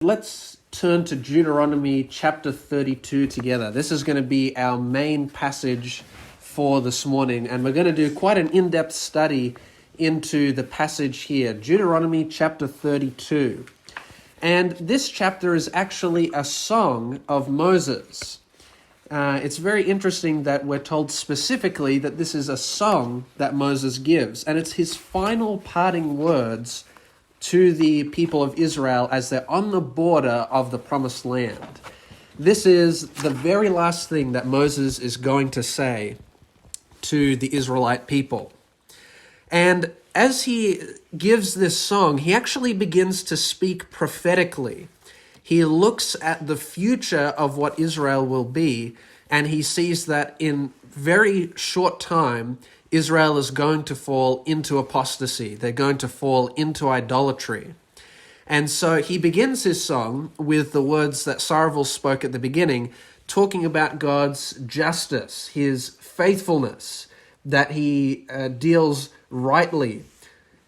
Let's turn to Deuteronomy chapter 32 together. This is going to be our main passage for this morning, and we're going to do quite an in-depth study into the passage here, Deuteronomy chapter 32. And this chapter is actually a song of Moses. It's very interesting that we're told specifically that this is a song that Moses gives, and it's his final parting words to the people of Israel as they're on the border of the promised land. This is the very last thing that Moses is going to say to the Israelite people. And as he gives this song, he actually begins to speak prophetically. He looks at the future of what Israel will be, and he sees that in very short time, Israel is going to fall into apostasy. They're going to fall into idolatry. And so he begins his song with the words that Sarvel spoke at the beginning, talking about God's justice, his faithfulness, that he deals rightly,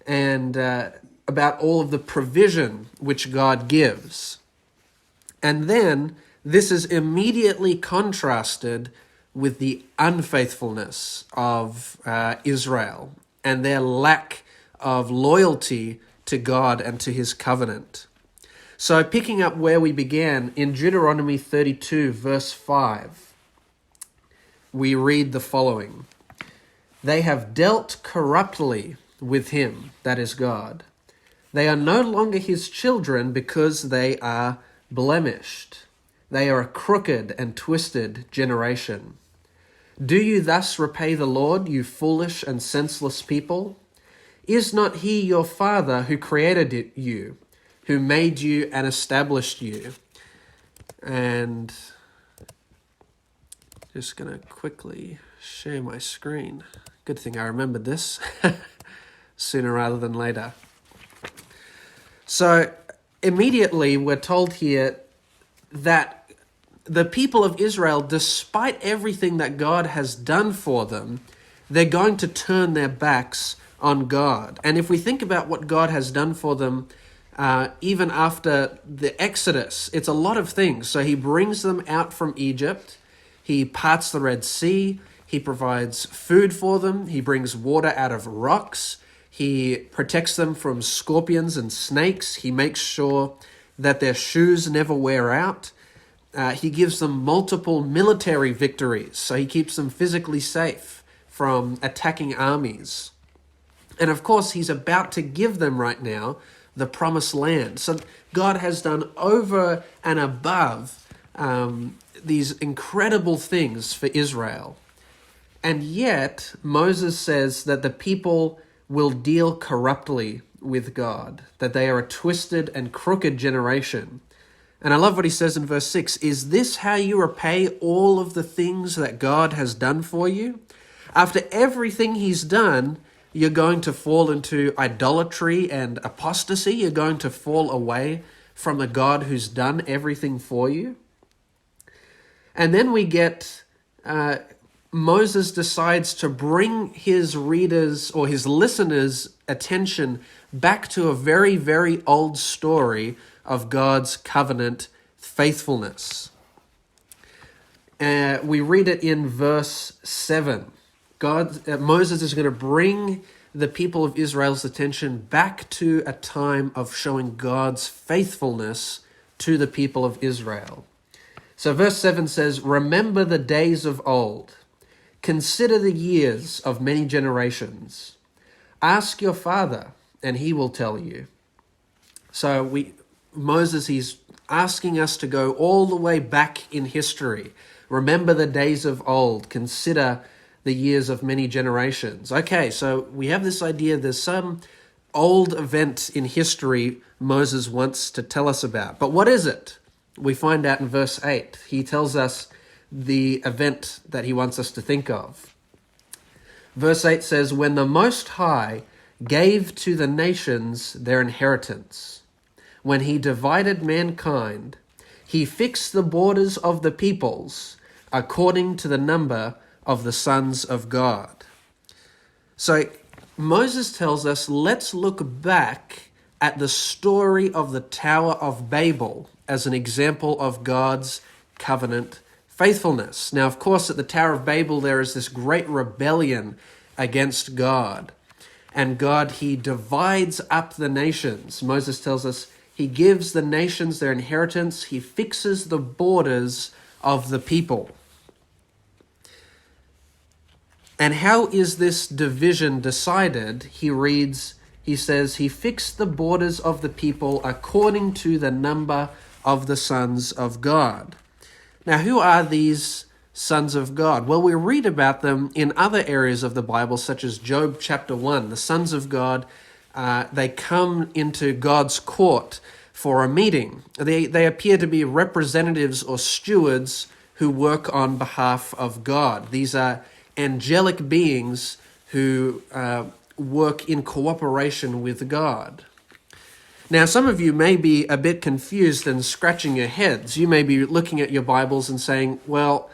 and about all of the provision which God gives. And then this is immediately contrasted with the unfaithfulness of Israel and their lack of loyalty to God and to his covenant. So picking up where we began in Deuteronomy 32 verse 5, we read the following: "They have dealt corruptly with him," that is God. "They are no longer his children because they are blemished. They are a crooked and twisted generation. Do you thus repay the Lord, you foolish and senseless people? Is not he your father who created you, who made you and established you?" And just going to quickly share my screen. Good thing I remembered this sooner rather than later. So immediately we're told here that the people of Israel, despite everything that God has done for them, they're going to turn their backs on God. And if we think about what God has done for them, even after the Exodus, it's a lot of things. So he brings them out from Egypt, he parts the Red Sea, he provides food for them, he brings water out of rocks, he protects them from scorpions and snakes, he makes sure that their shoes never wear out. He gives them multiple military victories, so he keeps them physically safe from attacking armies. And of course, he's about to give them right now the promised land. So God has done over and above these incredible things for Israel. And yet, Moses says that the people will deal corruptly with God, that they are a twisted and crooked generation. And I love what he says in verse 6, "Is this how you repay all of the things that God has done for you? After everything he's done, you're going to fall into idolatry and apostasy. You're going to fall away from the God who's done everything for you." And then we get Moses decides to bring his readers or his listeners' attention back to a very, very old story of God's covenant faithfulness. We read it in verse 7. Moses is going to bring the people of Israel's attention back to a time of showing God's faithfulness to the people of Israel. So verse 7 says, "Remember the days of old. Consider the years of many generations. Ask your father, and he will tell you." So Moses, he's asking us to go all the way back in history. Remember the days of old. Consider the years of many generations. Okay, so we have this idea there's some old event in history Moses wants to tell us about. But what is it? We find out in verse 8. He tells us the event that he wants us to think of. Verse 8 says, "When the Most High gave to the nations their inheritance, when he divided mankind, he fixed the borders of the peoples according to the number of the sons of God." So Moses tells us, let's look back at the story of the Tower of Babel as an example of God's covenant faithfulness. Now, of course, at the Tower of Babel, there is this great rebellion against God. And God, he divides up the nations. Moses tells us he gives the nations their inheritance. He fixes the borders of the people. And how is this division decided? He says, he fixed the borders of the people according to the number of the sons of God. Now, who are these sons of God? Well, we read about them in other areas of the Bible, such as Job chapter 1. The sons of God, they come into God's court for a meeting. They appear to be representatives or stewards who work on behalf of God. These are angelic beings who work in cooperation with God. Now, some of you may be a bit confused and scratching your heads. You may be looking at your Bibles and saying, well,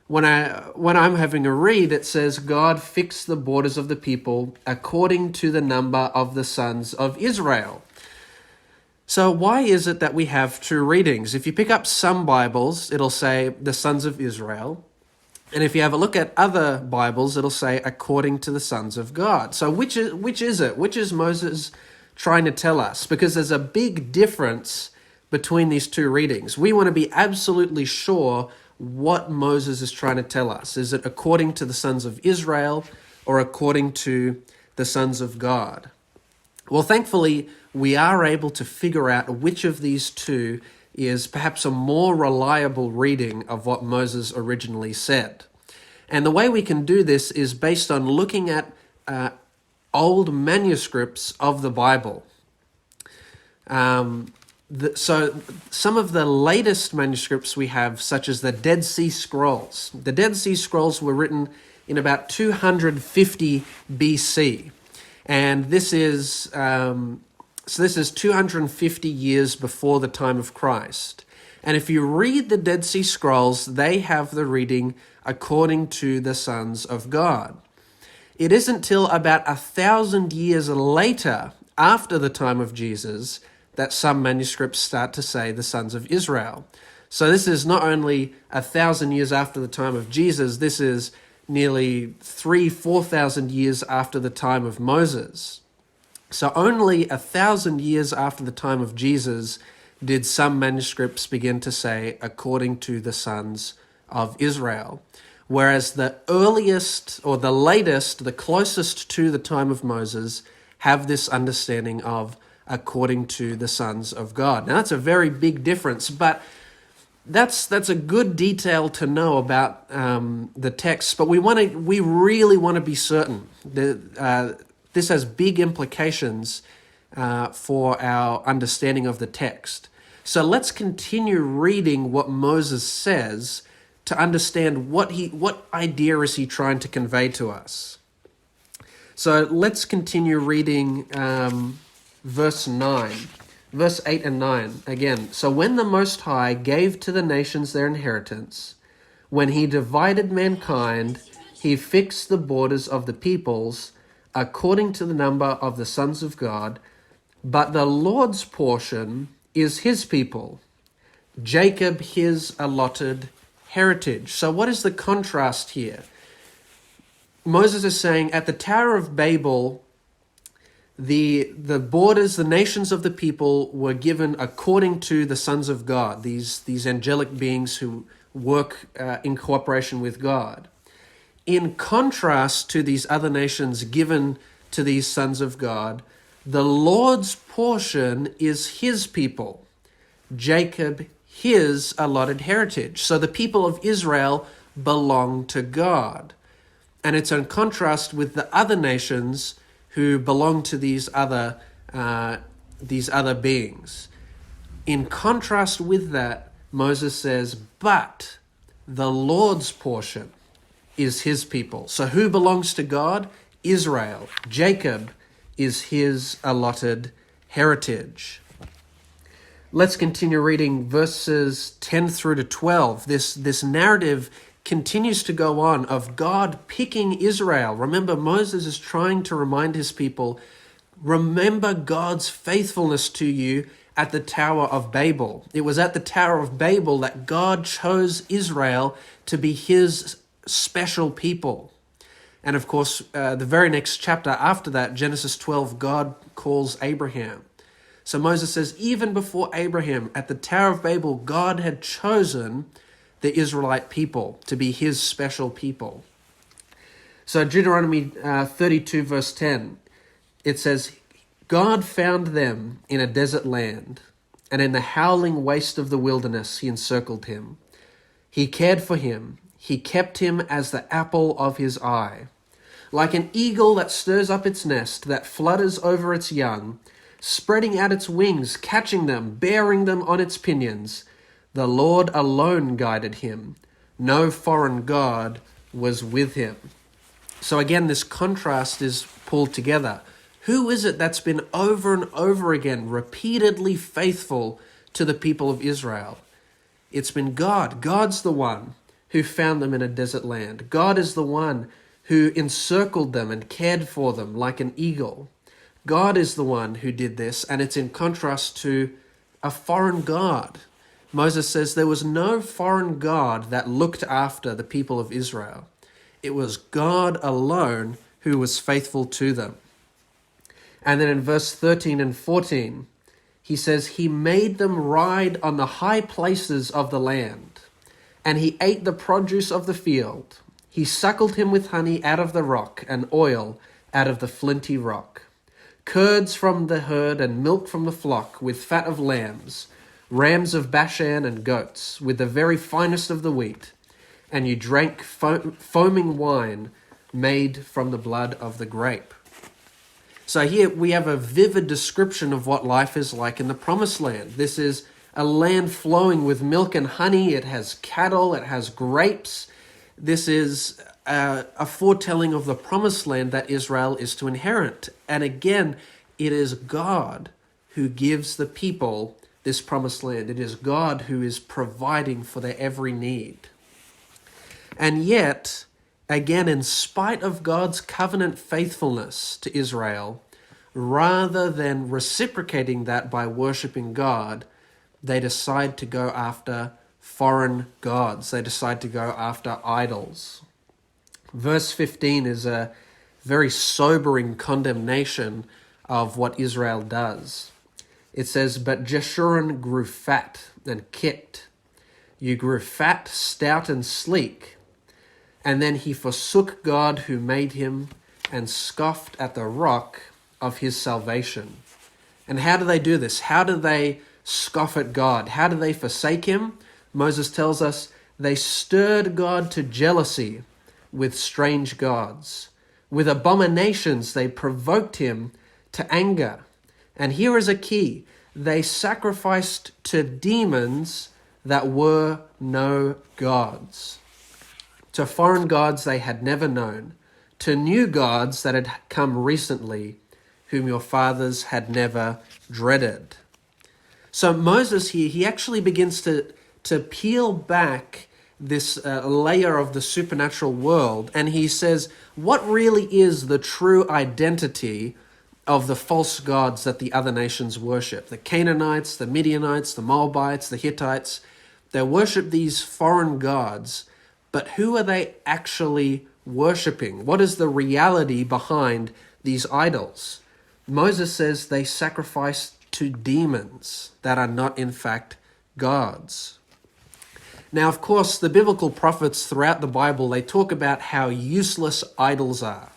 when I'm having a read, it says God fixed the borders of the people according to the number of the sons of Israel. So why is it that we have two readings? If you pick up some Bibles, it'll say the sons of Israel. And if you have a look at other Bibles, it'll say according to the sons of God. So which is it? Which is Moses trying to tell us? Because there's a big difference between these two readings. We want to be absolutely sure what Moses is trying to tell us. Is it according to the sons of Israel or according to the sons of God? Well, thankfully, we are able to figure out which of these two is perhaps a more reliable reading of what Moses originally said. And the way we can do this is based on looking at old manuscripts of the Bible. So some of the latest manuscripts we have, such as the Dead Sea Scrolls. The Dead Sea Scrolls were written in about 250 BC. And this is 250 years before the time of Christ. And if you read the Dead Sea Scrolls, they have the reading according to the sons of God. It isn't till about 1,000 years later, after the time of Jesus, that some manuscripts start to say the sons of Israel. So this is not only 1,000 years after the time of Jesus, this is nearly 4,000 years after the time of Moses. So only 1,000 years after the time of Jesus did some manuscripts begin to say according to the sons of Israel. Whereas the earliest or the latest, the closest to the time of Moses, have this understanding of according to the sons of God. Now that's a very big difference, but that's a good detail to know about the text. But we really want to be certain that this has big implications for our understanding of the text. So let's continue reading what Moses says to understand what idea is he trying to convey to us. So let's continue reading verse 8 and 9 again. So when the Most High gave to the nations their inheritance, when he divided mankind, he fixed the borders of the peoples according to the number of the sons of God, but the Lord's portion is his people, Jacob his allotted heritage. So what is the contrast here? Moses is saying at the Tower of Babel, the borders, the nations of the people were given according to the sons of God, these angelic beings who work in cooperation with God. In contrast to these other nations given to these sons of God, the Lord's portion is his people, Jacob his allotted heritage. So the people of Israel belong to God. And it's in contrast with the other nations who belong to these other beings. In contrast with that, Moses says, but the Lord's portion is his people. So who belongs to God? Israel. Jacob is his allotted heritage. Let's continue reading verses 10 through to 12. This narrative continues to go on of God picking Israel. Remember, Moses is trying to remind his people Remember God's faithfulness to you at the Tower of Babel. It was at the Tower of Babel that God chose Israel to be his special people. And of course, the very next chapter after that, Genesis 12, God calls Abraham. So Moses says, even before Abraham, at the Tower of Babel, God had chosen the Israelite people to be his special people. So Deuteronomy 32 verse 10, it says, God found them in a desert land, and in the howling waste of the wilderness he encircled him. He cared for him. He kept him as the apple of his eye. Like an eagle that stirs up its nest, that flutters over its young, spreading out its wings, catching them, bearing them on its pinions, the Lord alone guided him. No foreign god was with him. So again, this contrast is pulled together. Who is it that's been over and over again repeatedly faithful to the people of Israel? It's been God. God's the one who found them in a desert land. God is the one who encircled them and cared for them like an eagle. God is the one who did this, and it's in contrast to a foreign god. Moses says there was no foreign god that looked after the people of Israel. It was God alone who was faithful to them. And then in verse 13 and 14, he says, he made them ride on the high places of the land, and he ate the produce of the field. He suckled him with honey out of the rock and oil out of the flinty rock. Curds from the herd and milk from the flock with fat of lambs, rams of Bashan and goats with the very finest of the wheat. And you drank foaming wine made from the blood of the grape. So here we have a vivid description of what life is like in the Promised Land. This is a land flowing with milk and honey. It has cattle. It has grapes. This is a foretelling of the Promised Land that Israel is to inherit. And again, it is God who gives the people this Promised Land. It is God who is providing for their every need. And yet, again, in spite of God's covenant faithfulness to Israel, rather than reciprocating that by worshiping God, they decide to go after foreign gods. They decide to go after idols. Verse 15 is a very sobering condemnation of what Israel does. It says, but Jeshurun grew fat and kicked. You grew fat, stout, and sleek. And then he forsook God who made him and scoffed at the rock of his salvation. And how do they do this? How do they scoff at God? How do they forsake him? Moses tells us they stirred God to jealousy with strange gods. With abominations they provoked him to anger. And here is a key. They sacrificed to demons that were no gods. To foreign gods they had never known, to new gods that had come recently, whom your fathers had never dreaded. So Moses here, he actually begins to peel back this layer of the supernatural world, and he says, what really is the true identity of the false gods that the other nations worship? The Canaanites, the Midianites, the Moabites, the Hittites, they worship these foreign gods. But who are they actually worshipping? What is the reality behind these idols? Moses says they sacrifice to demons that are not in fact gods. Now, of course, the biblical prophets throughout the Bible, they talk about how useless idols are.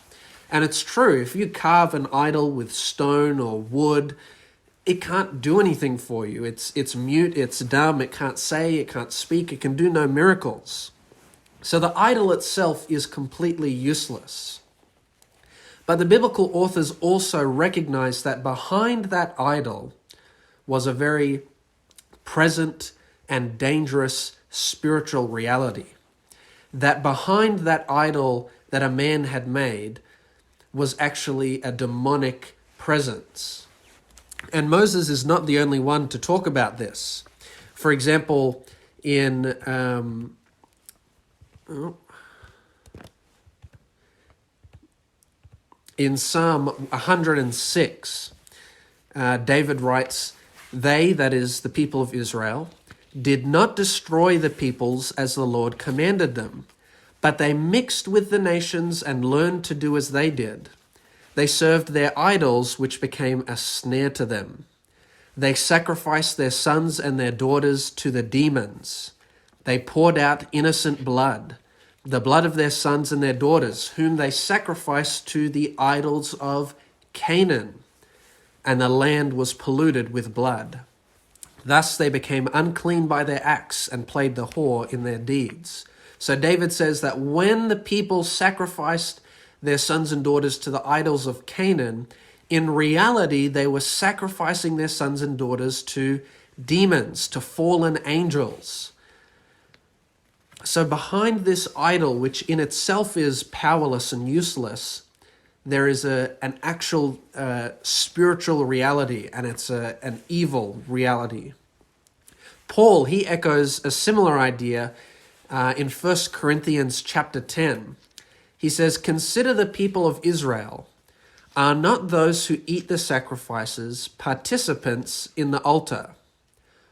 And it's true, if you carve an idol with stone or wood, it can't do anything for you. It's mute, it's dumb, it can't say, it can't speak, it can do no miracles. So the idol itself is completely useless. But the biblical authors also recognize that behind that idol was a very present and dangerous spiritual reality. That behind that idol that a man had made was actually a demonic presence. And Moses is not the only one to talk about this. For example, in In Psalm 106, David writes, "They," that is the people of Israel, "did not destroy the peoples as the Lord commanded them, but they mixed with the nations and learned to do as they did. They served their idols, which became a snare to them. They sacrificed their sons and their daughters to the demons. They poured out innocent blood, the blood of their sons and their daughters, whom they sacrificed to the idols of Canaan, and the land was polluted with blood. Thus they became unclean by their acts and played the whore in their deeds." So David says that when the people sacrificed their sons and daughters to the idols of Canaan, in reality they were sacrificing their sons and daughters to demons, to fallen angels. So behind this idol, which in itself is powerless and useless, there is an actual spiritual reality, and it's an evil reality. Paul, he echoes a similar idea in 1 Corinthians chapter 10. He says, "Consider the people of Israel. Are not those who eat the sacrifices participants in the altar?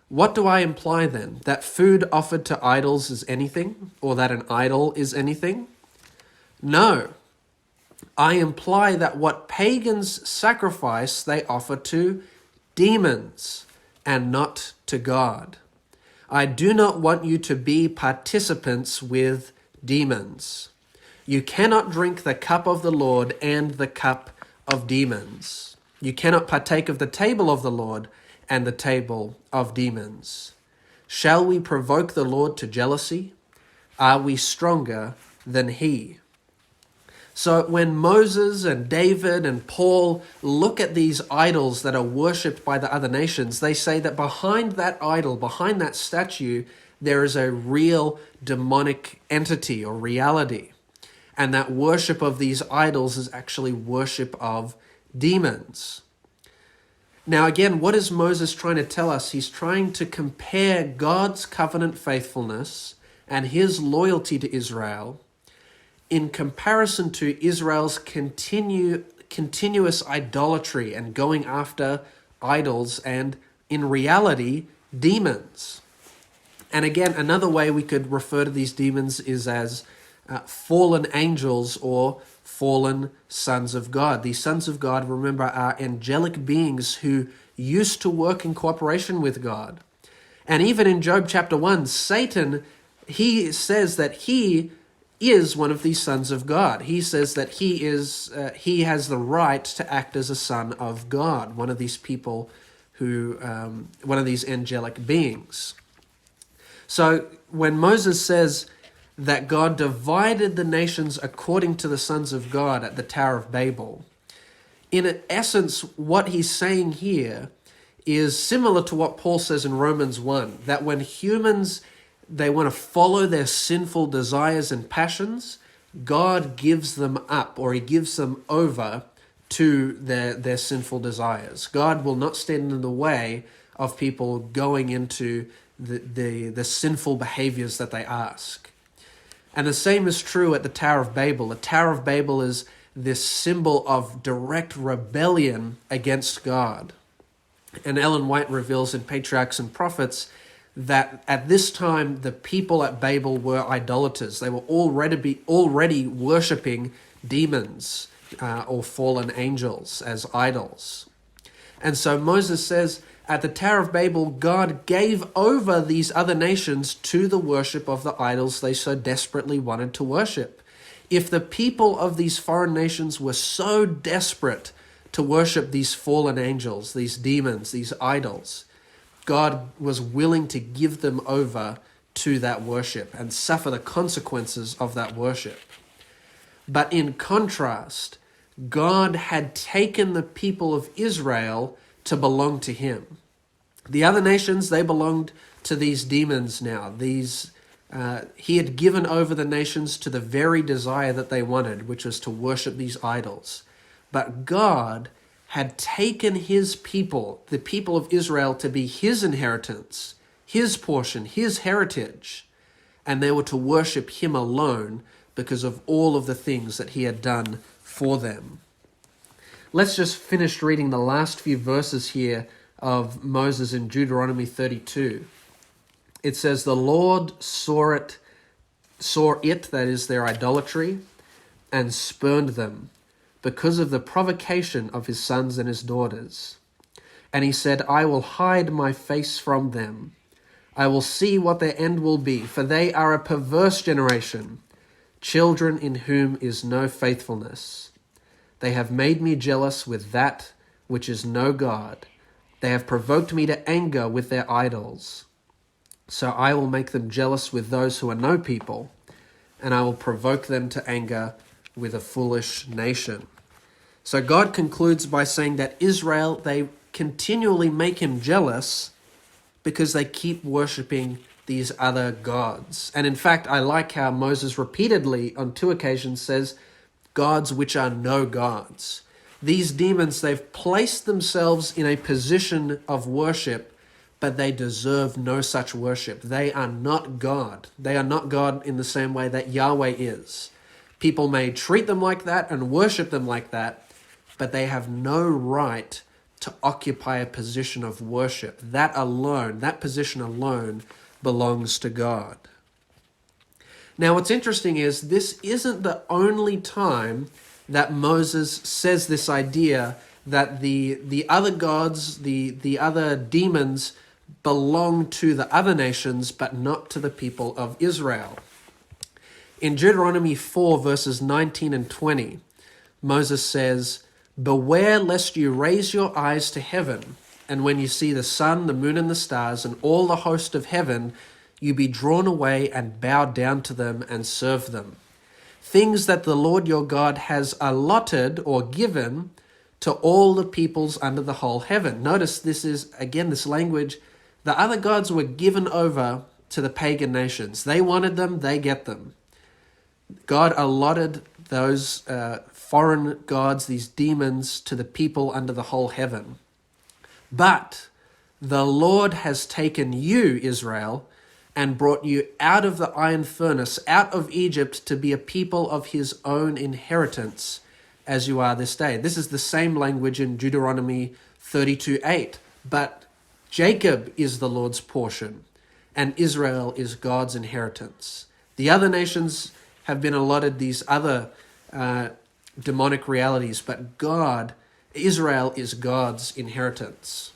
What do I imply then? That food offered to idols is anything, or that an idol is anything? No. I imply that what pagans sacrifice they offer to demons and not to God. I do not want you to be participants with demons. You cannot drink the cup of the Lord and the cup of demons. You cannot partake of the table of the Lord and the table of demons. Shall we provoke the Lord to jealousy? Are we stronger than he?" So when Moses and David and Paul look at these idols that are worshipped by the other nations, they say that behind that idol, behind that statue, there is a real demonic entity or reality. And that worship of these idols is actually worship of demons. Now again, what is Moses trying to tell us? He's trying to compare God's covenant faithfulness and his loyalty to Israel in comparison to Israel's continuous idolatry and going after idols and, in reality, demons. And again, another way we could refer to these demons is as fallen angels or fallen sons of God. These sons of God, remember, are angelic beings who used to work in cooperation with God. And even in Job chapter 1, Satan, he says that he is one of these sons of God. He says that he has the right to act as a son of God, one of these people who, one of these angelic beings. So when Moses says that God divided the nations according to the sons of God at the Tower of Babel, in essence, what he's saying here is similar to what Paul says in Romans 1, that when humans, they want to follow their sinful desires and passions, God gives them up, or he gives them over to their sinful desires. God will not stand in the way of people going into the sinful behaviors that they ask. And the same is true at the Tower of Babel. The Tower of Babel is this symbol of direct rebellion against God. And Ellen White reveals in Patriarchs and Prophets that at this time the people at Babel were idolaters. They were already worshipping demons or fallen angels as idols. And so Moses says at the Tower of Babel, God gave over these other nations to the worship of the idols they so desperately wanted to worship. If the people of these foreign nations were so desperate to worship these fallen angels, these demons, these idols, God was willing to give them over to that worship and suffer the consequences of that worship. But in contrast, God had taken the people of Israel to belong to him. The other nations, they belonged to these demons now. He had given over the nations to the very desire that they wanted, which was to worship these idols. But God had taken his people, the people of Israel, to be his inheritance, his portion, his heritage, and they were to worship him alone because of all of the things that he had done for them. Let's just finish reading the last few verses here of Moses in Deuteronomy 32. It says, the Lord saw it, that is their idolatry, and spurned them because of the provocation of his sons and his daughters. And he said, I will hide my face from them. I will see what their end will be, for they are a perverse generation, children in whom is no faithfulness. They have made me jealous with that which is no God. They have provoked me to anger with their idols. So I will make them jealous with those who are no people, and I will provoke them to anger with a foolish nation. So God concludes by saying that Israel, they continually make him jealous because they keep worshiping these other gods. And in fact, I like how Moses repeatedly on 2 occasions says, gods which are no gods. These demons, they've placed themselves in a position of worship, but they deserve no such worship. They are not God. They are not God in the same way that Yahweh is. People may treat them like that and worship them like that, but they have no right to occupy a position of worship. That position alone belongs to God. Now, what's interesting is this isn't the only time that Moses says this idea that the other gods, the other demons belong to the other nations, but not to the people of Israel. In Deuteronomy 4, verses 19 and 20, Moses says, beware lest you raise your eyes to heaven, and when you see the sun, the moon, and the stars, and all the host of heaven, you be drawn away and bow down to them and serve them. Things that the Lord your God has allotted or given to all the peoples under the whole heaven. Notice this is, again, this language. The other gods were given over to the pagan nations. They wanted them, they get them. God allotted those foreign gods, these demons, to the people under the whole heaven. But the Lord has taken you, Israel, and brought you out of the iron furnace, out of Egypt, to be a people of his own inheritance, as you are this day. This is the same language in Deuteronomy 32:8. But Jacob is the Lord's portion, and Israel is God's inheritance. The other nations have been allotted these other demonic realities, but Israel is God's inheritance.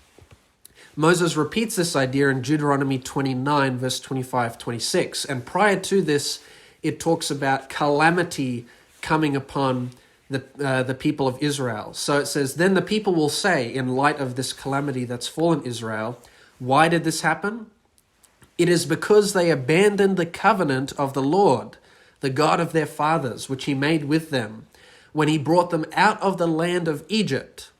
Moses repeats this idea in Deuteronomy 29, verse 25-26. And prior to this, it talks about calamity coming upon the people of Israel. So it says, then the people will say, in light of this calamity that's fallen Israel, why did this happen? It is because they abandoned the covenant of the Lord, the God of their fathers, which he made with them, when he brought them out of the land of Egypt.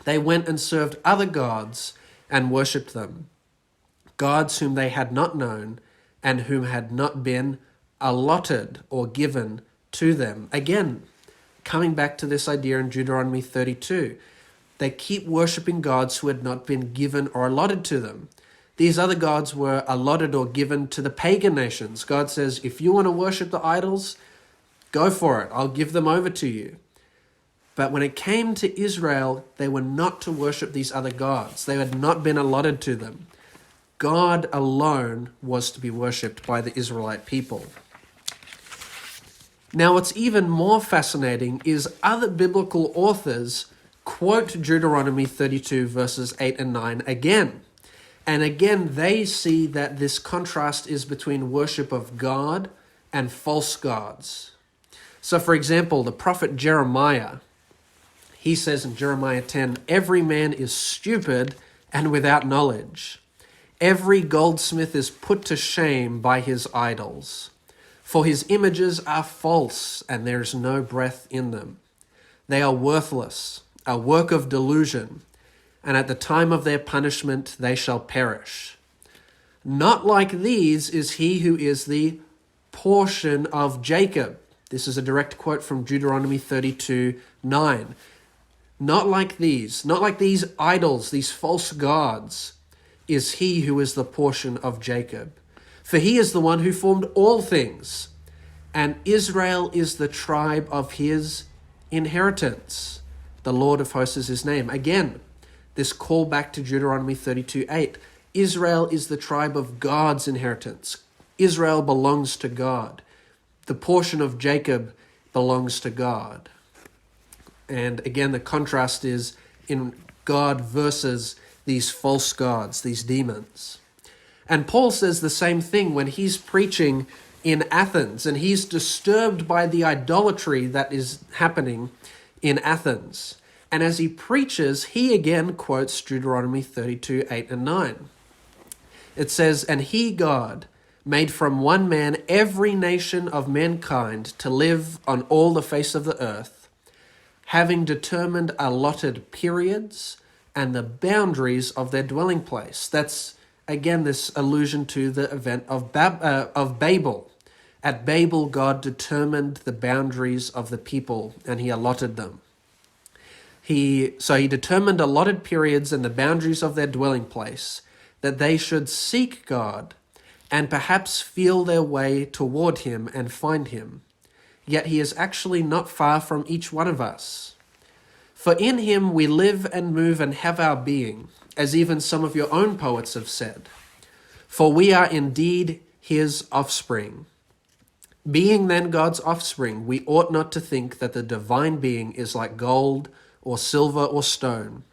They went and served other gods and worshipped them, gods whom they had not known and whom had not been allotted or given to them. Again, coming back to this idea in Deuteronomy 32, they keep worshipping gods who had not been given or allotted to them. These other gods were allotted or given to the pagan nations. God says, if you want to worship the idols, go for it. I'll give them over to you. But when it came to Israel, they were not to worship these other gods. They had not been allotted to them. God alone was to be worshipped by the Israelite people. Now, what's even more fascinating is other biblical authors quote Deuteronomy 32 verses 8 and 9 again. And again, they see that this contrast is between worship of God and false gods. So, for example, the prophet Jeremiah, he says in Jeremiah 10, every man is stupid and without knowledge. Every goldsmith is put to shame by his idols. For his images are false, and there is no breath in them. They are worthless, a work of delusion, and at the time of their punishment they shall perish. Not like these is he who is the portion of Jacob. This is a direct quote from Deuteronomy 32:9. Not like these idols, these false gods, is he who is the portion of Jacob. For he is the one who formed all things, and Israel is the tribe of his inheritance. The Lord of hosts is his name. Again, this call back to Deuteronomy 32:8. Israel is the tribe of God's inheritance. Israel belongs to God. The portion of Jacob belongs to God. And again, the contrast is in God versus these false gods, these demons. And Paul says the same thing when he's preaching in Athens, and he's disturbed by the idolatry that is happening in Athens. And as he preaches, he again quotes Deuteronomy 32:8 and 9. It says, "And he, God, made from one man every nation of mankind to live on all the face of the earth, having determined allotted periods and the boundaries of their dwelling place." That's, again, this allusion to the event of Babel. At Babel, God determined the boundaries of the people, and he allotted them. He determined allotted periods and the boundaries of their dwelling place, that they should seek God and perhaps feel their way toward him and find him. Yet he is actually not far from each one of us. For in him we live and move and have our being, as even some of your own poets have said. For we are indeed his offspring. Being then God's offspring, we ought not to think that the divine being is like gold or silver or stone,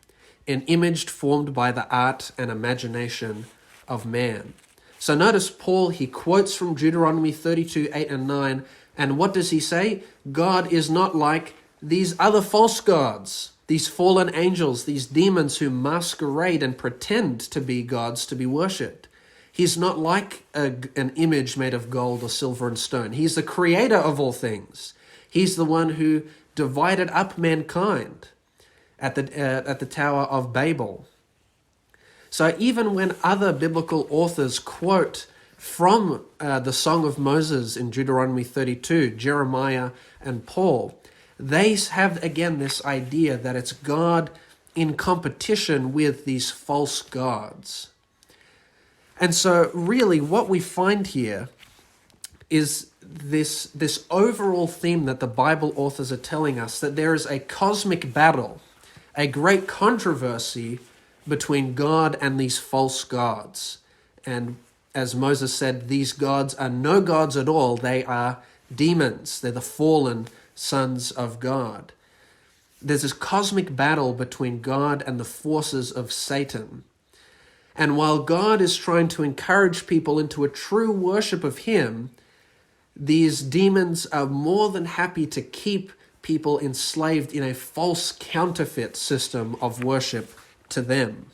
an image formed by the art and imagination of man. So notice Paul, he quotes from Deuteronomy 32:8 and 9, and what does he say? God is not like these other false gods, these fallen angels, these demons who masquerade and pretend to be gods to be worshipped. He's not like an image made of gold or silver and stone. He's the creator of all things. He's the one who divided up mankind at the Tower of Babel. So even when other biblical authors quote from the Song of Moses in Deuteronomy 32, Jeremiah and Paul, they have again this idea that it's God in competition with these false gods. And so really what we find here is this overall theme that the Bible authors are telling us, that there is a cosmic battle, a great controversy between God and these false gods. And as Moses said, these gods are no gods at all. They are demons. They're the fallen sons of God. There's this cosmic battle between God and the forces of Satan. And while God is trying to encourage people into a true worship of him, these demons are more than happy to keep people enslaved in a false counterfeit system of worship to them.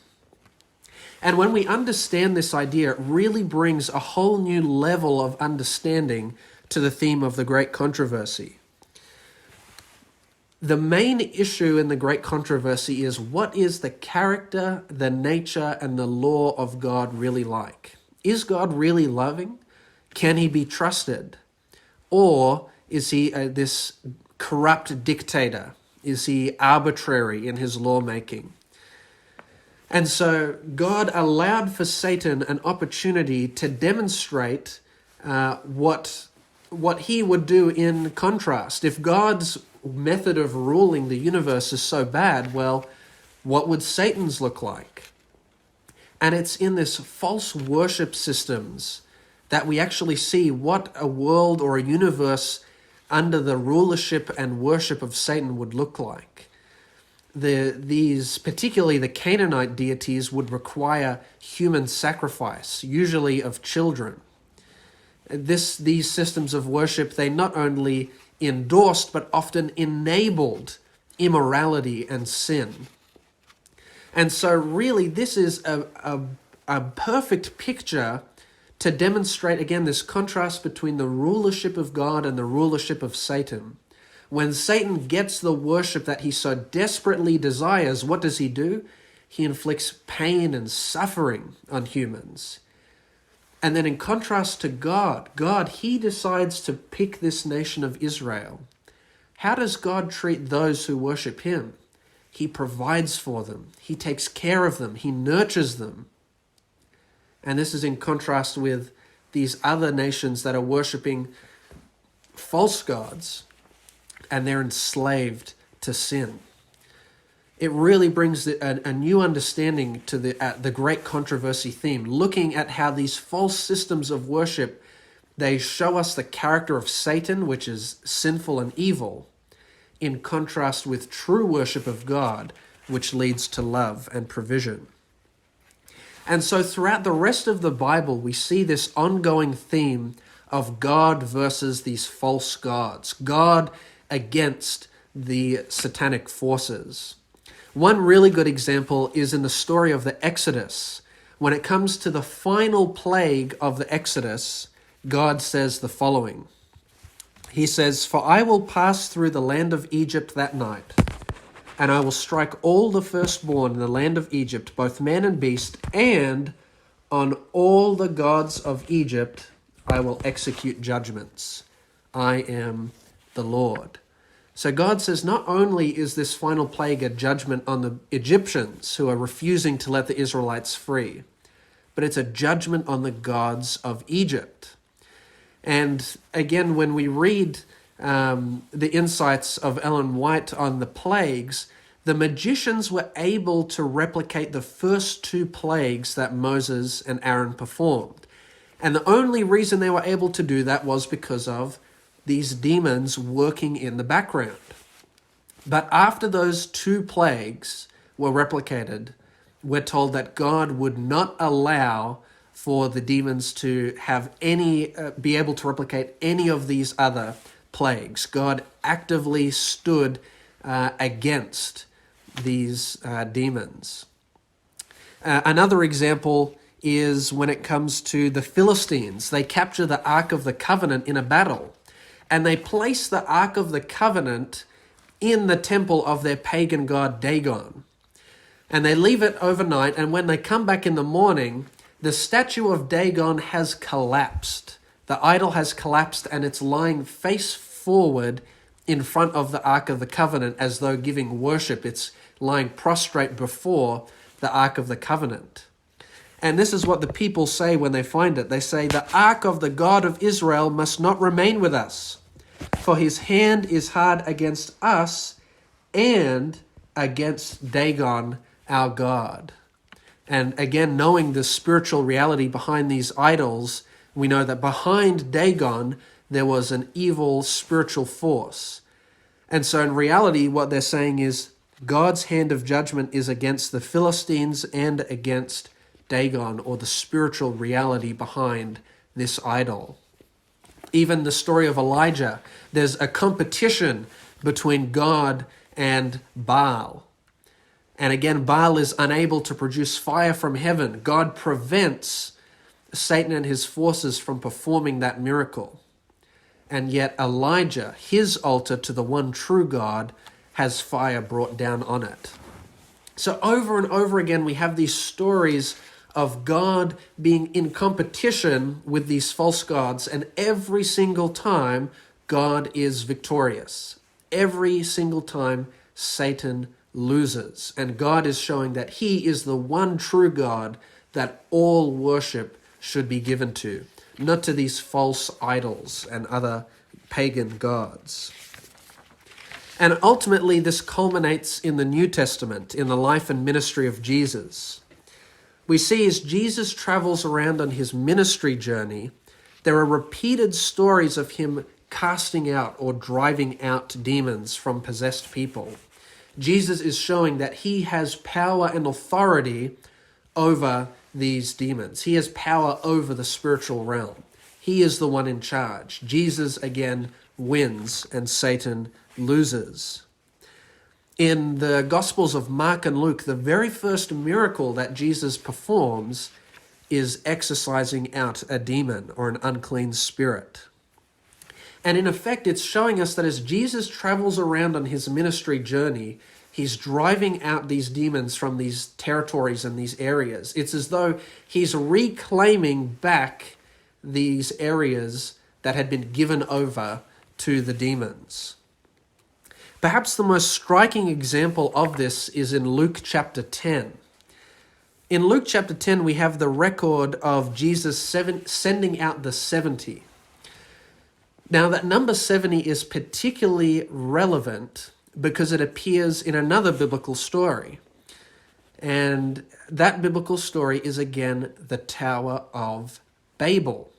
And when we understand this idea, it really brings a whole new level of understanding to the theme of the great controversy. The main issue in the great controversy is, what is the character, the nature, and the law of God really like? Is God really loving? Can he be trusted? Or is he this corrupt dictator? Is he arbitrary in his lawmaking? And so God allowed for Satan an opportunity to demonstrate what he would do in contrast. If God's method of ruling the universe is so bad, well, what would Satan's look like? And it's in this false worship systems that we actually see what a world or a universe under the rulership and worship of Satan would look like. These, particularly the Canaanite deities, would require human sacrifice, usually of children. These systems of worship, they not only endorsed but often enabled immorality and sin. And so really this is a perfect picture to demonstrate again this contrast between the rulership of God and the rulership of Satan. When Satan gets the worship that he so desperately desires, what does he do? He inflicts pain and suffering on humans. And then in contrast to God, he decides to pick this nation of Israel. How does God treat those who worship him? He provides for them. He takes care of them. He nurtures them. And this is in contrast with these other nations that are worshiping false gods, and they're enslaved to sin. it really brings a new understanding to the great controversy theme, looking at how these false systems of worship, they show us the character of Satan, which is sinful and evil, in contrast with true worship of God, which leads to love and provision. And so throughout the rest of the Bible, we see this ongoing theme of God versus these false gods, God against the satanic forces. One really good example is in the story of the Exodus. When it comes to the final plague of the Exodus, God says the following. He says, "For I will pass through the land of Egypt that night, and I will strike all the firstborn in the land of Egypt, both man and beast, and on all the gods of Egypt I will execute judgments. I am the Lord." So God says not only is this final plague a judgment on the Egyptians who are refusing to let the Israelites free, but it's a judgment on the gods of Egypt. And again, when we read the insights of Ellen White on the plagues, the magicians were able to replicate the first two plagues that Moses and Aaron performed. And the only reason they were able to do that was because of these demons working in the background. But after those two plagues were replicated, we're told that God would not allow for the demons to have be able to replicate any of these other plagues. God actively stood against these demons. Another example is when it comes to the Philistines. They capture the Ark of the Covenant in a battle, and they place the Ark of the Covenant in the temple of their pagan god Dagon. And they leave it overnight, and when they come back in the morning, the statue of Dagon has collapsed. The idol has collapsed, and it's lying face forward in front of the Ark of the Covenant as though giving worship. It's lying prostrate before the Ark of the Covenant. And this is what the people say when they find it. They say, "The Ark of the God of Israel must not remain with us, for his hand is hard against us and against Dagon, our God." And again, knowing the spiritual reality behind these idols, we know that behind Dagon, there was an evil spiritual force. And so in reality, what they're saying is God's hand of judgment is against the Philistines and against Dagon, or the spiritual reality behind this idol. Even the story of Elijah, there's a competition between God and Baal. And again, Baal is unable to produce fire from heaven. God prevents Satan and his forces from performing that miracle. And yet Elijah, his altar to the one true God, has fire brought down on it. So over and over again, we have these stories of God being in competition with these false gods, and every single time God is victorious. Every single time Satan loses, and God is showing that he is the one true God that all worship should be given to, not to these false idols and other pagan gods. And ultimately, this culminates in the New Testament, in the life and ministry of Jesus. We see as Jesus travels around on his ministry journey, there are repeated stories of him casting out or driving out demons from possessed people. Jesus is showing that he has power and authority over these demons. He has power over the spiritual realm. He is the one in charge. Jesus again wins and Satan loses. In the Gospels of Mark and Luke, the very first miracle that Jesus performs is exorcising out a demon or an unclean spirit. And in effect, it's showing us that as Jesus travels around on his ministry journey, he's driving out these demons from these territories and these areas. It's as though he's reclaiming back these areas that had been given over to the demons. Perhaps the most striking example of this is in Luke chapter 10. In Luke chapter 10, we have the record of Jesus sending out the 70. Now, that number 70 is particularly relevant because it appears in another biblical story. And that biblical story is again the Tower of Babel.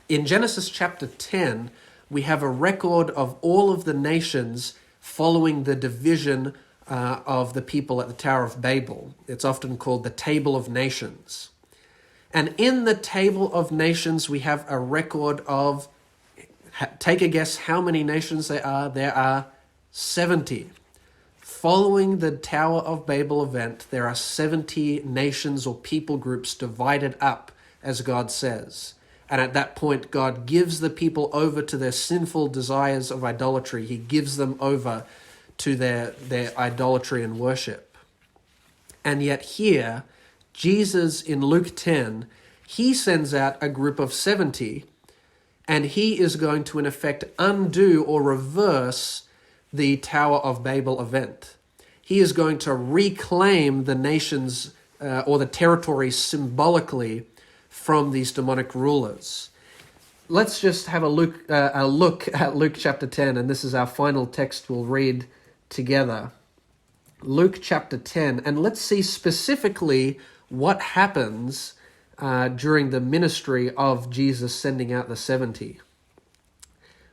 In Genesis chapter 10, we have a record of all of the nations following the division of the people at the Tower of Babel. It's often called the Table of Nations. And in the Table of Nations, we have a record of, take a guess how many nations there are. There are 70. Following the Tower of Babel event, there are 70 nations or people groups divided up, as God says. And at that point, God gives the people over to their sinful desires of idolatry. He gives them over to their idolatry and worship. And yet here, Jesus in Luke 10, he sends out a group of 70, and he is going to, in effect, undo or reverse the Tower of Babel event. He is going to reclaim the nations or the territories symbolically from these demonic rulers. Let's just have a look at Luke chapter 10, and this is our final text we'll read together. Luke chapter 10, and let's see specifically what happens during the ministry of Jesus sending out the 70.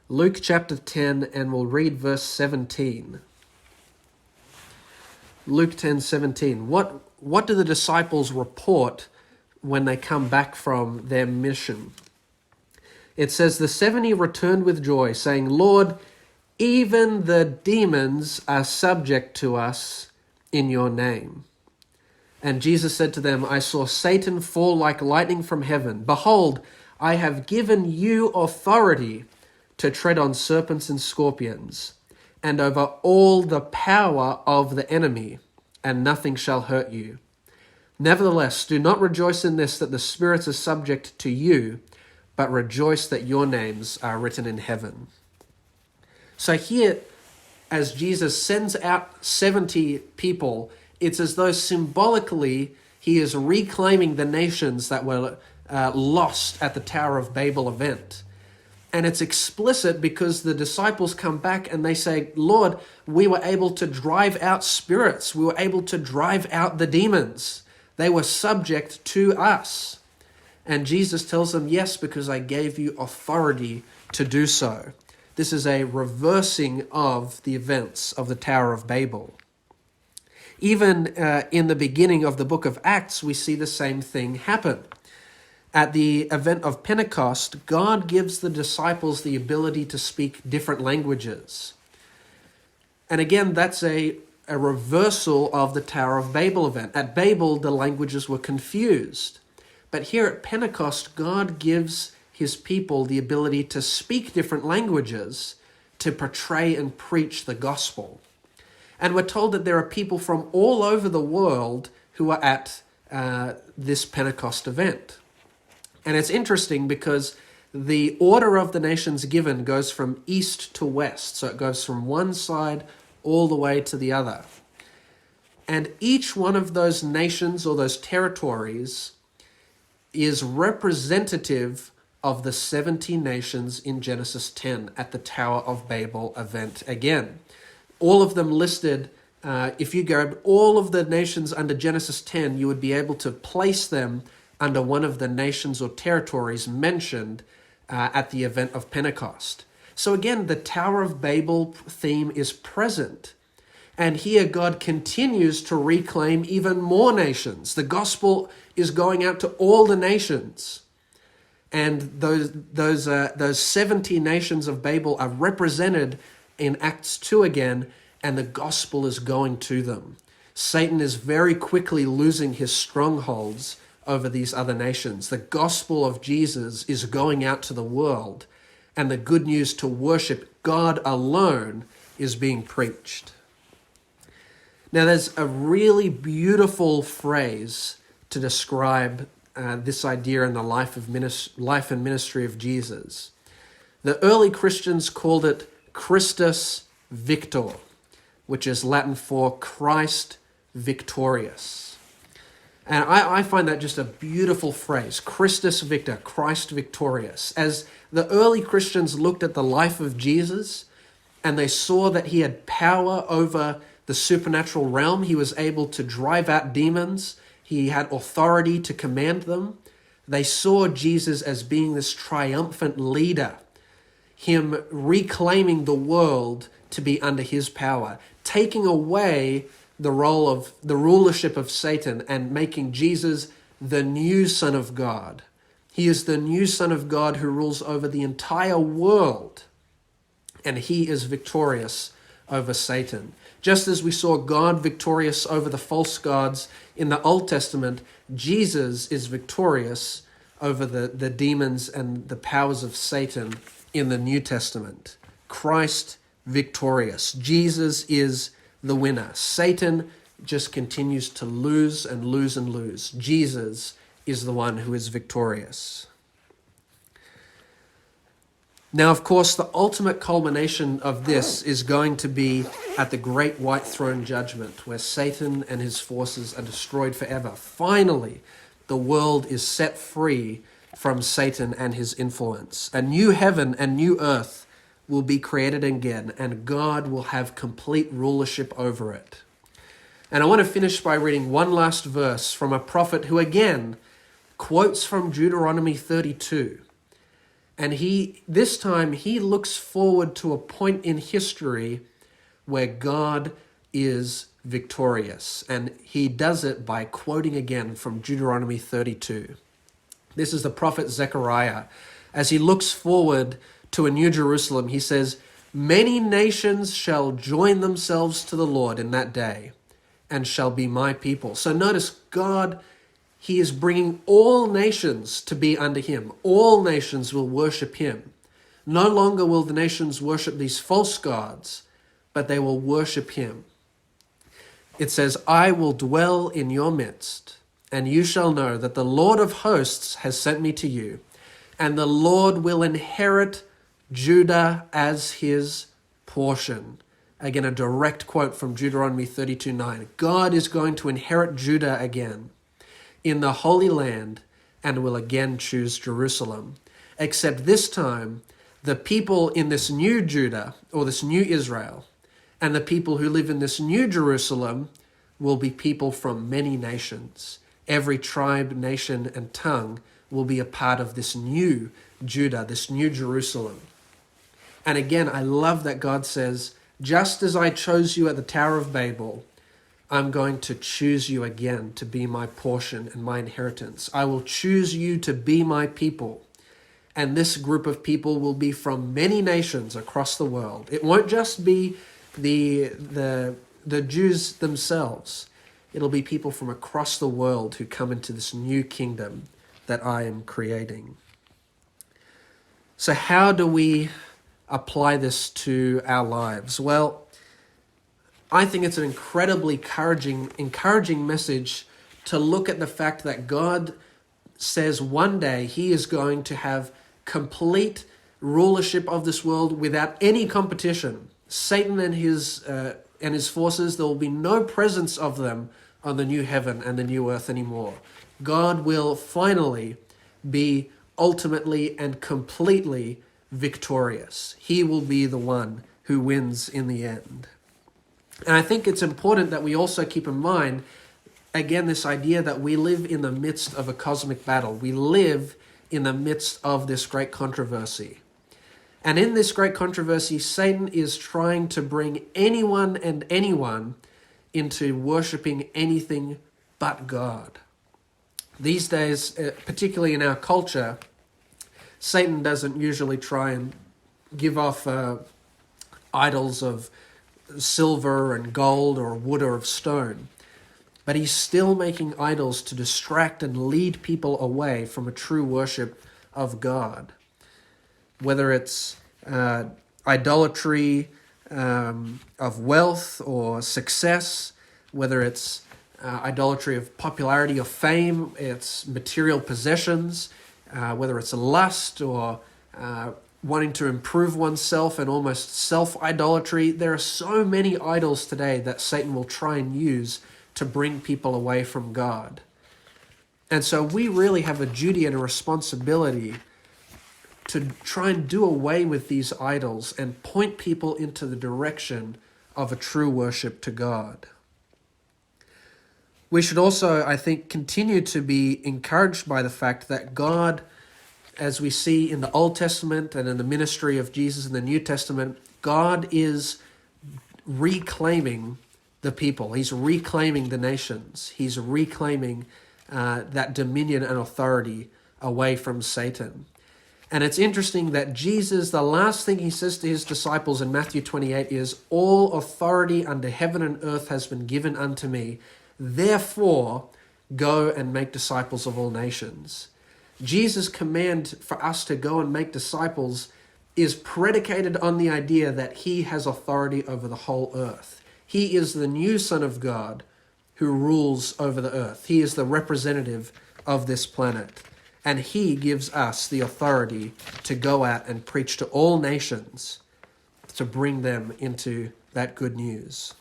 Luke chapter 10, and we'll read verse 17. Luke 10:17. What do the disciples report when they come back from their mission? It says, the 70 returned with joy, saying, Lord, even the demons are subject to us in your name. And Jesus said to them, I saw Satan fall like lightning from heaven. Behold, I have given you authority to tread on serpents and scorpions, and over all the power of the enemy, and nothing shall hurt you. Nevertheless, do not rejoice in this, that the spirits are subject to you, but rejoice that your names are written in heaven. So here, as Jesus sends out 70 people, it's as though symbolically he is reclaiming the nations that were lost at the Tower of Babel event. And it's explicit because the disciples come back and they say, Lord, we were able to drive out spirits. We were able to drive out the demons. They were subject to us. And Jesus tells them, yes, because I gave you authority to do so. This is a reversing of the events of the Tower of Babel. Even in the beginning of the book of Acts, we see the same thing happen. At the event of Pentecost, God gives the disciples the ability to speak different languages. And again, that's a reversal of the Tower of Babel event. At Babel, the languages were confused. But here at Pentecost, God gives his people the ability to speak different languages to portray and preach the gospel. And we're told that there are people from all over the world who are at this Pentecost event. And it's interesting because the order of the nations given goes from east to west. So it goes from one side all the way to the other. And each one of those nations or those territories is representative of the 70 nations in Genesis 10 at the Tower of Babel event again. All of them listed, if you grabbed all of the nations under Genesis 10, you would be able to place them under one of the nations or territories mentioned at the event of Pentecost. So again, the Tower of Babel theme is present. And here God continues to reclaim even more nations. The gospel is going out to all the nations. And those 70 nations of Babel are represented in Acts 2 again, and the gospel is going to them. Satan is very quickly losing his strongholds over these other nations. The gospel of Jesus is going out to the world, and the good news to worship God alone is being preached. Now, there's a really beautiful phrase to describe this idea in the life and ministry of Jesus. The early Christians called it Christus Victor, which is Latin for Christ victorious. And I find that just a beautiful phrase, Christus Victor, Christ victorious. As the early Christians looked at the life of Jesus, and they saw that he had power over the supernatural realm. He was able to drive out demons. He had authority to command them. They saw Jesus as being this triumphant leader, him reclaiming the world to be under his power, taking away the role of the rulership of Satan and making Jesus the new Son of God. He is the new Son of God who rules over the entire world, and he is victorious over Satan. Just as we saw God victorious over the false gods in the Old Testament, Jesus is victorious over the demons and the powers of Satan in the New Testament. Christ victorious. Jesus is the winner. Satan just continues to lose and lose and lose. Jesus is the one who is victorious. Now, of course, the ultimate culmination of this is going to be at the great white throne judgment, where Satan and his forces are destroyed forever. Finally, the world is set free from Satan and his influence. A new heaven and new earth will be created again, and God will have complete rulership over it. And I want to finish by reading one last verse from a prophet who, again, quotes from Deuteronomy 32. And this time he looks forward to a point in history where God is victorious. And he does it by quoting again from Deuteronomy 32. This is the prophet Zechariah. As he looks forward to a new Jerusalem, he says, "Many nations shall join themselves to the Lord in that day, and shall be my people." So notice God, he is bringing all nations to be under him. All nations will worship him. No longer will the nations worship these false gods, but they will worship him. It says, "I will dwell in your midst, and you shall know that the Lord of hosts has sent me to you, and the Lord will inherit Judah as his portion." Again, a direct quote from Deuteronomy 32:9. God is going to inherit Judah again in the Holy Land and will again choose Jerusalem. Except this time, the people in this new Judah, or this new Israel, and the people who live in this new Jerusalem will be people from many nations. Every tribe, nation, and tongue will be a part of this new Judah, this new Jerusalem. And again, I love that God says, just as I chose you at the Tower of Babel, I'm going to choose you again to be my portion and my inheritance. I will choose you to be my people. And this group of people will be from many nations across the world. It won't just be the Jews themselves. It'll be people from across the world who come into this new kingdom that I am creating. So how do we apply this to our lives? Well, I think it's an incredibly encouraging message to look at the fact that God says one day he is going to have complete rulership of this world without any competition. Satan and his forces, there will be no presence of them on the new heaven and the new earth anymore. God will finally be ultimately and completely victorious. He will be the one who wins in the end. And I think it's important that we also keep in mind, again, this idea that we live in the midst of a cosmic battle. We live in the midst of this great controversy. And in this great controversy, Satan is trying to bring anyone and anyone into worshiping anything but God. These days, particularly in our culture, Satan doesn't usually try and give off idols of silver and gold or wood or of stone, but he's still making idols to distract and lead people away from a true worship of God. Whether it's idolatry of wealth or success, whether it's idolatry of popularity or fame, it's material possessions, whether it's lust or wanting to improve oneself and almost self-idolatry. There are so many idols today that Satan will try and use to bring people away from God. And so we really have a duty and a responsibility to try and do away with these idols and point people into the direction of a true worship to God. We should also, I think, continue to be encouraged by the fact that God, as we see in the Old Testament and in the ministry of Jesus in the New Testament, God is reclaiming the people. He's reclaiming the nations. He's reclaiming that dominion and authority away from Satan. And it's interesting that Jesus, the last thing he says to his disciples in Matthew 28 is, "All authority under heaven and earth has been given unto me. Therefore, go and make disciples of all nations." Jesus' command for us to go and make disciples is predicated on the idea that he has authority over the whole earth. He is the new Son of God who rules over the earth. He is the representative of this planet. And he gives us the authority to go out and preach to all nations, to bring them into that good news.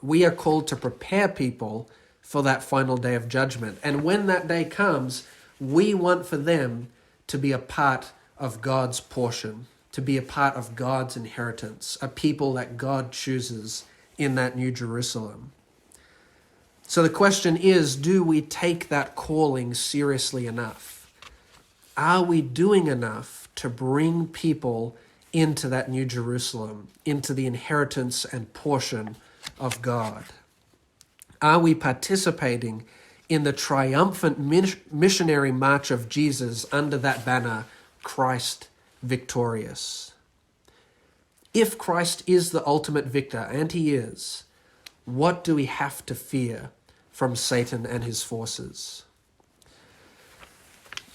We are called to prepare people for that final day of judgment. And when that day comes, we want for them to be a part of God's portion, to be a part of God's inheritance, a people that God chooses in that New Jerusalem. So the question is, do we take that calling seriously enough? Are we doing enough to bring people into that New Jerusalem, into the inheritance and portion of God? Are we participating in the triumphant missionary march of Jesus under that banner, Christ victorious? If Christ is the ultimate victor, and he is, what do we have to fear from Satan and his forces?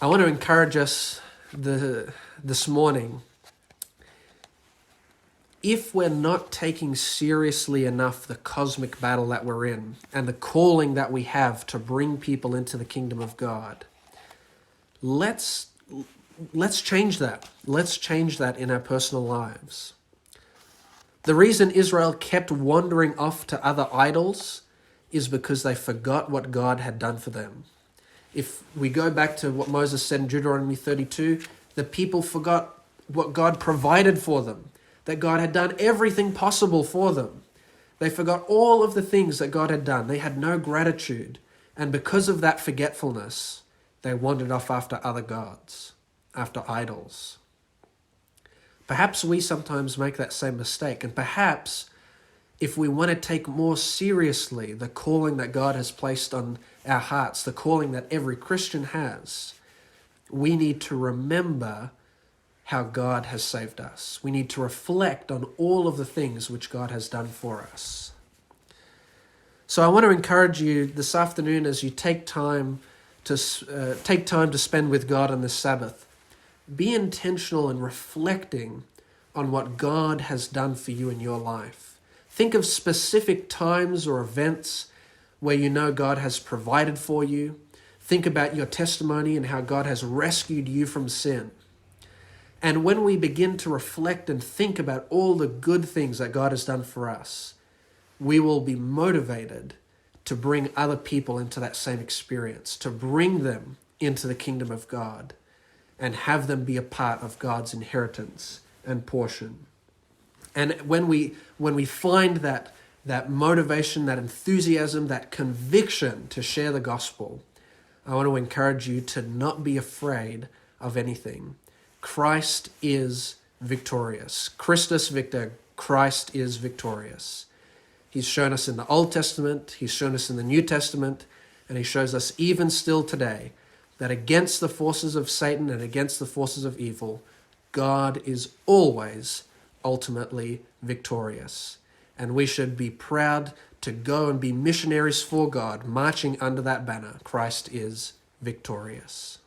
I want to encourage us this morning. If we're not taking seriously enough the cosmic battle that we're in and the calling that we have to bring people into the kingdom of God, let's change that. Let's change that in our personal lives. The reason Israel kept wandering off to other idols is because they forgot what God had done for them. If we go back to what Moses said in Deuteronomy 32, the people forgot what God provided for them, that God had done everything possible for them. They forgot all of the things that God had done. They had no gratitude. And because of that forgetfulness, they wandered off after other gods, after idols. Perhaps we sometimes make that same mistake. And perhaps if we want to take more seriously the calling that God has placed on our hearts, the calling that every Christian has, we need to remember how God has saved us. We need to reflect on all of the things which God has done for us. So I want to encourage you this afternoon, as you take time to spend with God on this Sabbath, be intentional in reflecting on what God has done for you in your life. Think of specific times or events where you know God has provided for you. Think about your testimony and how God has rescued you from sin. And when we begin to reflect and think about all the good things that God has done for us, we will be motivated to bring other people into that same experience, to bring them into the kingdom of God and have them be a part of God's inheritance and portion. And when we find that motivation, that enthusiasm, that conviction to share the gospel, I want to encourage you to not be afraid of anything. Christ is victorious. Christus Victor, Christ is victorious. He's shown us in the Old Testament, he's shown us in the New Testament, and he shows us even still today that against the forces of Satan and against the forces of evil, God is always ultimately victorious. And we should be proud to go and be missionaries for God, marching under that banner, Christ is victorious.